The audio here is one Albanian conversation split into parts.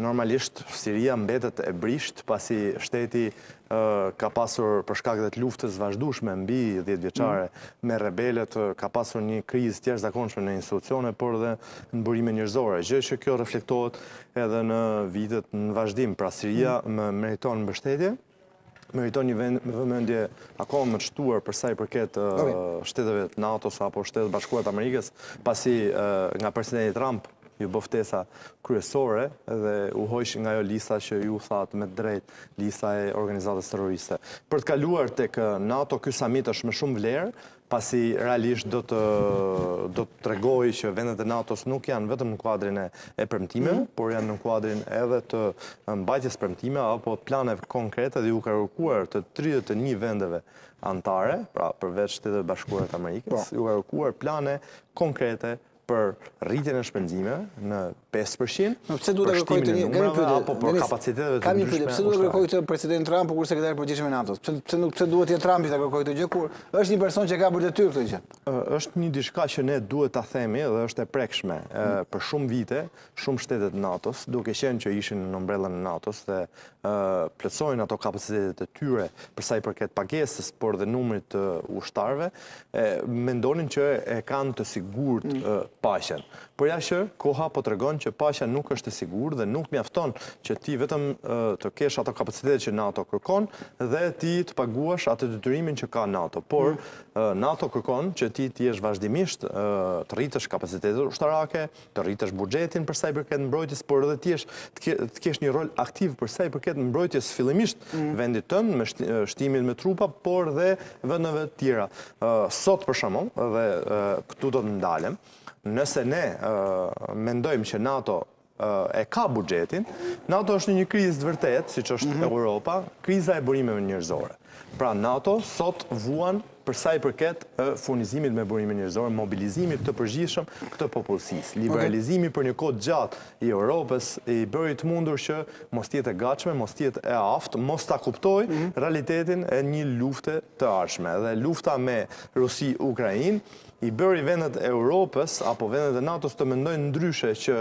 Normalisht, Siria mbetet e brisht, pasi shteti ka pasur për shkak të luftës vazhdueshme mbi 10 vjeçare me rebelet, ka pasur një krizë të jashtëzakonshme në institucione, por dhe në burime njerëzore. Gjë që kjo reflektohet edhe në vitet në vazhdim. Pra Siria meriton mbështetje, meriton një vëmendje akoma më të shtuar për sa i përket shteteve të NATO-s apo Shtetet Bashkuara të Amerikës, pasi nga presidenti Trump ju bë ftesa kryesore dhe u hoq nga ajo lista që ju thatë me drejt, lista e organizatës terroriste. Për të kaluar tek NATO, ky summit është me shumë vlerë, pasi realisht do të tregojë që vendet e NATO-s nuk janë vetëm në kuadrin e premtimeve, por janë në kuadrin edhe të mbajtjes premtimeve apo planeve konkrete, dhe ju ka kërkuar të 31 vendeve anëtare, pra përveç Shtetet Bashkuara të Amerikës, ju ka kërkuar plane konkrete për rritjen e shpenzimeve në 5%, për shtimin e numrave apo për kapaciteteve të ndryshme. Pse duhet kërkojë të president Trump kur sekretari i përgjithshëm i NATO-s? Pse duhet të jetë Trumpi ta kërkojë këtë gjë kur është një person që ka për detyrë këtë gjë? Është një diçka që ne duhet ta themi dhe është e prekshme. Për shumë vite, shumë shtete të NATO-s, duke qenë që ishin në umbrellën e NATO-s dhe plotësojnë ato kapacitetet e tyre për sa i përket pagesës, por dhe numrit të ushtarëve, mendonin që e kanë të sigurt paqen. Por ja që koha po tregon që paqja nuk është e sigurt dhe nuk mjafton që ti vetëm të kesh ato kapacitete që NATO kërkon dhe ti të paguash atë detyrimin që ka NATO. Por NATO kërkon që ti jesh vazhdimisht të rritësh kapacitetet ushtarake, të rritësh buxhetin për sa i përket mbrojtjes, por edhe të kesh një rol aktiv për sa i përket mbrojtjes fillimisht vendit tënd me shtimin me trupa, por dhe vendeve të tjera. Sot për shembull, dhe këtu do të ndalem, nëse ne mendojmë që NATO e ka buxhetin, NATO është në një krizë të vërtetë, siç është Europa, kriza e burimeve njerëzore. Pra NATO sot vuan për sa i përket furnizimit me burime njerëzore, mobilizimit të përgjithshëm këtë popullsisë, liberalizimi për një kohë gjatë i Europës i bëri të mundur që mos të jetë e gatshme, mos të jetë e aftë, mos ta kuptojë realitetin e një lufte të ardhshme. Dhe lufta me Rusi-Ukrainë i bëri vendet e Europës apo vendet e NATO-s të mendojnë ndryshe që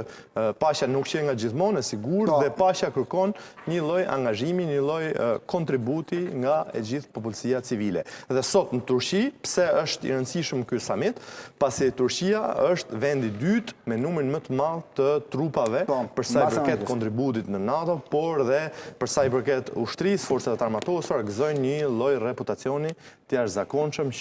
paqja nuk qenë nga gjithmonë e sigurt dhe paqja kërkon një lloj angazhimi, një lloj kontributi nga e gjithë popullsia civile. Dhe sot në Turqi, pse është i rëndësishëm ky summit, pasi Turqia është vendi i dytë me numrin më të madh të trupave për sa i përket kontributit në NATO, por dhe për sa i përket ushtrisë, forcave të armatosura, gëzojnë një lloj reputacioni të jashtëzakonshëm.